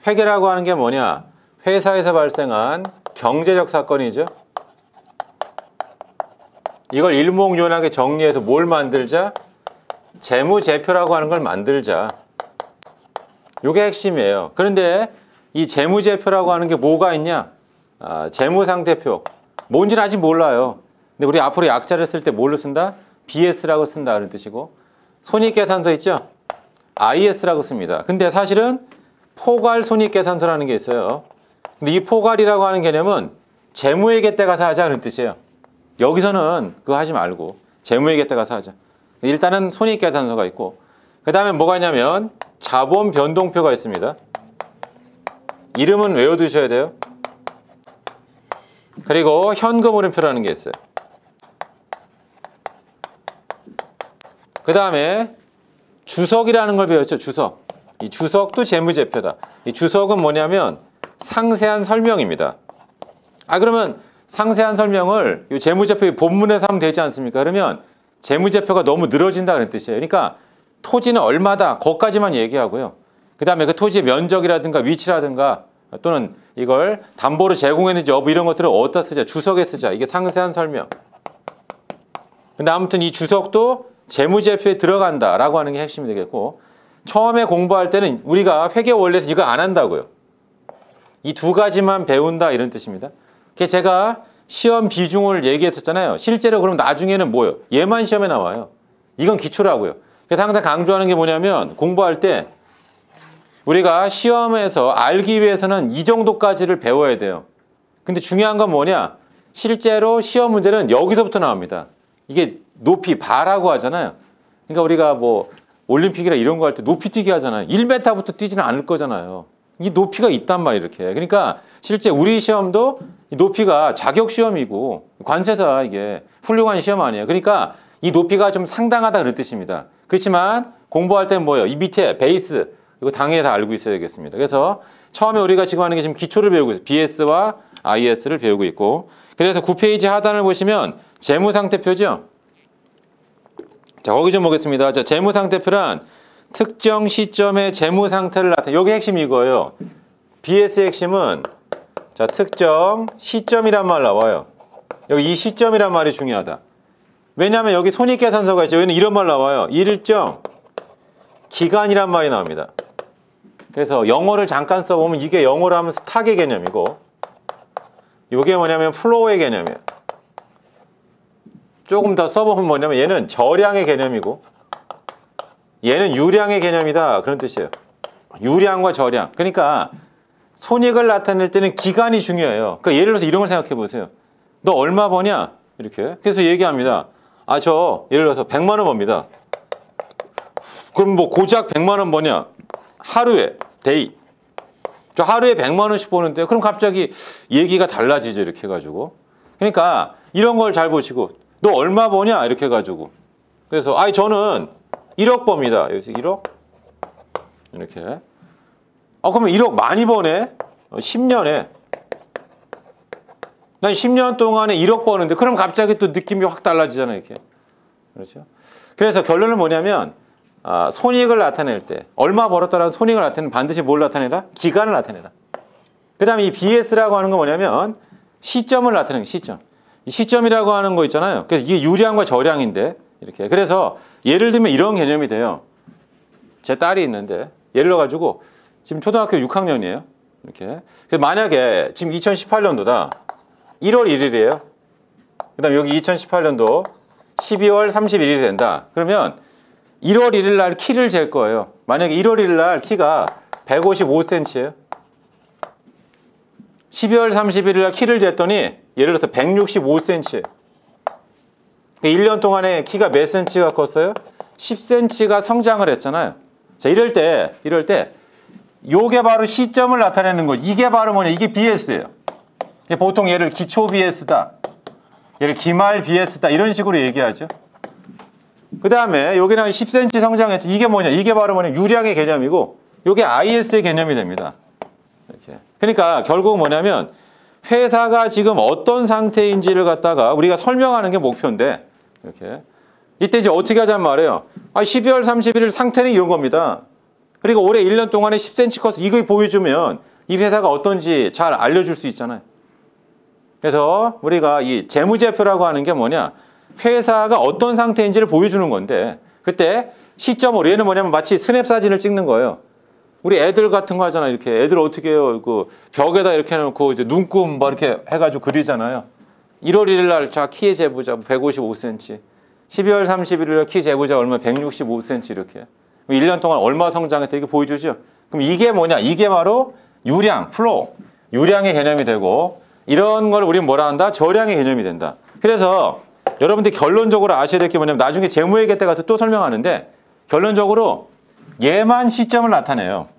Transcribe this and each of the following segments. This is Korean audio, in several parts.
회계라고 하는 게 뭐냐? 회사에서 발생한 경제적 사건이죠. 이걸 일목요연하게 정리해서 뭘 만들자? 재무제표라고 하는 걸 만들자. 이게 핵심이에요. 그런데 이 재무제표라고 하는 게 뭐가 있냐? 재무상태표. 뭔지는 아직 몰라요. 근데 우리 앞으로 약자를 쓸 때 뭘로 쓴다? BS라고 쓴다 그런 뜻이고, 손익계산서 있죠? IS라고 씁니다. 근데 사실은 포괄 손익계산서라는 게 있어요. 근데 이 포괄이라고 하는 개념은 재무회계 때 가서 하자 그런 뜻이에요. 여기서는 그거 하지 말고 재무회계 때 가서 하자. 일단은 손익계산서가 있고, 그 다음에 뭐가 있냐면 자본 변동표가 있습니다. 이름은 외워두셔야 돼요. 그리고 현금 흐름표라는 게 있어요. 그 다음에 주석이라는 걸 배웠죠. 주석. 이 주석도 재무제표다. 이 주석은 뭐냐면 상세한 설명입니다. 그러면 상세한 설명을 이 재무제표의 본문에서 하면 되지 않습니까? 그러면 재무제표가 너무 늘어진다 그런 뜻이에요. 그러니까 토지는 얼마다, 거기까지만 얘기하고요. 그 다음에 그 토지의 면적이라든가 위치라든가 또는 이걸 담보로 제공했는지 여부 이런 것들을 어디다 쓰자? 주석에 쓰자. 이게 상세한 설명. 근데 아무튼 이 주석도 재무제표에 들어간다라고 하는 게 핵심이 되겠고, 처음에 공부할 때는 우리가 회계 원리에서 이거 안 한다고요. 이 두 가지만 배운다 이런 뜻입니다. 제가 시험 비중을 얘기했었잖아요. 실제로 그럼 나중에는 뭐예요? 얘만 시험에 나와요. 이건 기초라고요. 그래서 항상 강조하는 게 뭐냐면 공부할 때 우리가 시험에서 알기 위해서는 이 정도까지를 배워야 돼요. 근데 중요한 건 뭐냐? 실제로 시험 문제는 여기서부터 나옵니다. 이게 높이, 바라고 하잖아요. 그러니까 우리가 뭐 올림픽이나 이런 거 할 때 높이 뛰기 하잖아요. 1m부터 뛰지는 않을 거잖아요. 이 높이가 있단 말이에요, 이렇게. 그러니까 실제 우리 시험도 이 높이가 자격 시험이고 관세사 이게 훌륭한 시험 아니에요. 그러니까 이 높이가 좀 상당하다 그런 뜻입니다. 그렇지만 공부할 때는 뭐예요? 이 밑에 베이스, 이거 당연히 다 알고 있어야겠습니다. 그래서 처음에 우리가 지금 하는 게 지금 기초를 배우고 있어요. BS와 IS를 배우고 있고. 그래서 9페이지 하단을 보시면 재무상태표죠. 자, 거기 좀 보겠습니다. 자, 재무상태표란 특정 시점의 재무상태를 나타내. 여기 핵심이 이거예요. BS의 핵심은 자, 특정 시점이란 말 나와요. 여기 이 시점이란 말이 중요하다. 왜냐하면 여기 손익계산서가 있죠. 여기는 이런 말 나와요. 일정 기간이란 말이 나옵니다. 그래서 영어를 잠깐 써보면 이게 영어로 하면 스탁의 개념이고, 이게 뭐냐면 플로우의 개념이에요. 조금 더 써보면 뭐냐면 얘는 저량의 개념이고 얘는 유량의 개념이다 그런 뜻이에요. 유량과 저량. 그러니까 손익을 나타낼 때는 기간이 중요해요. 그러니까 예를 들어서 이런 걸 생각해 보세요. 너 얼마 버냐? 이렇게. 그래서 얘기합니다. 저 예를 들어서 100만 원 법니다. 그럼 뭐 고작 100만 원 버냐? 하루에 데이. 저 하루에 100만 원씩 버는데 그럼 갑자기 얘기가 달라지죠. 이렇게 해가지고. 그러니까 이런 걸 잘 보시고 너 얼마 버냐? 이렇게 해가지고. 그래서 저는 1억 법니다. 여기서 1억. 이렇게. 그러면 1억 많이 버네? 10년에. 난 10년 동안에 1억 버는데 그럼 갑자기 또 느낌이 확 달라지잖아요. 이렇게. 그렇죠? 그래서 결론은 뭐냐면 손익을 나타낼 때 얼마 벌었다라는 손익을 나타내는 반드시 뭘 나타내라? 기간을 나타내라. 그 다음에 이 BS라고 하는 건 뭐냐면 시점을 나타내는 시점. 이 시점이라고 하는 거 있잖아요. 그래서 이게 유량과 저량인데 이렇게. 그래서 예를 들면 이런 개념이 돼요. 제 딸이 있는데 예를 들어가지고 지금 초등학교 6학년이에요. 이렇게. 그래서 만약에 지금 2018년도다. 1월 1일이에요. 그 다음에 여기 2018년도 12월 31일이 된다. 그러면 1월 1일 날 키를 잴 거예요. 만약에 1월 1일 날 키가 155cm예요. 12월 31일 날 키를 쟀더니 예를 들어서 165cm예요. 1년 동안에 키가 몇 cm가 컸어요? 10cm가 성장을 했잖아요. 자, 이럴 때 요게 바로 시점을 나타내는 거예요. 이게 바로 뭐냐? 이게 BS예요. 보통 얘를 기초 BS다. 얘를 기말 BS다. 이런 식으로 얘기하죠. 그 다음에 여기는 10cm 성장했지. 이게 뭐냐? 이게 바로 뭐냐? 유량의 개념이고 요게 IS의 개념이 됩니다. 이렇게. 그러니까 결국 뭐냐면 회사가 지금 어떤 상태인지를 갖다가 우리가 설명하는 게 목표인데 이렇게. 이때 이제 어떻게 하자는 말이에요. 12월 31일 상태는 이런 겁니다. 그리고 올해 1년 동안에 10cm 컸어. 이거 보여주면 이 회사가 어떤지 잘 알려줄 수 있잖아요. 그래서 우리가 이 재무제표라고 하는 게 뭐냐? 회사가 어떤 상태인지를 보여주는 건데 그때 시점으로 얘는 뭐냐면 마치 스냅 사진을 찍는 거예요. 우리 애들 같은 거 하잖아요. 이렇게 애들 어떻게 해요? 그 벽에다 이렇게 해놓고 이제 눈금 뭐 이렇게 해가지고 그리잖아요. 1월 1일 날 자 키의 재보자 155cm. 12월 31일 날 키 재보자 얼마 165cm 이렇게. 1년 동안 얼마 성장했다 이게 보여주죠. 그럼 이게 뭐냐? 이게 바로 유량, 플로우, 유량의 개념이 되고 이런 걸 우리는 뭐라 한다? 저량의 개념이 된다. 그래서 여러분들 결론적으로 아셔야 될 게 뭐냐면 나중에 재무회계 때 가서 또 설명하는데 결론적으로 얘만 시점을 나타내요.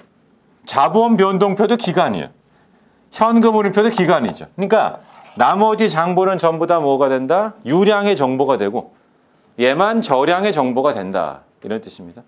자본 변동표도 기간이에요. 현금 흐름표도 기간이죠. 그러니까 나머지 장보는 전부 다 뭐가 된다? 유량의 정보가 되고 얘만 저량의 정보가 된다. 이런 뜻입니다.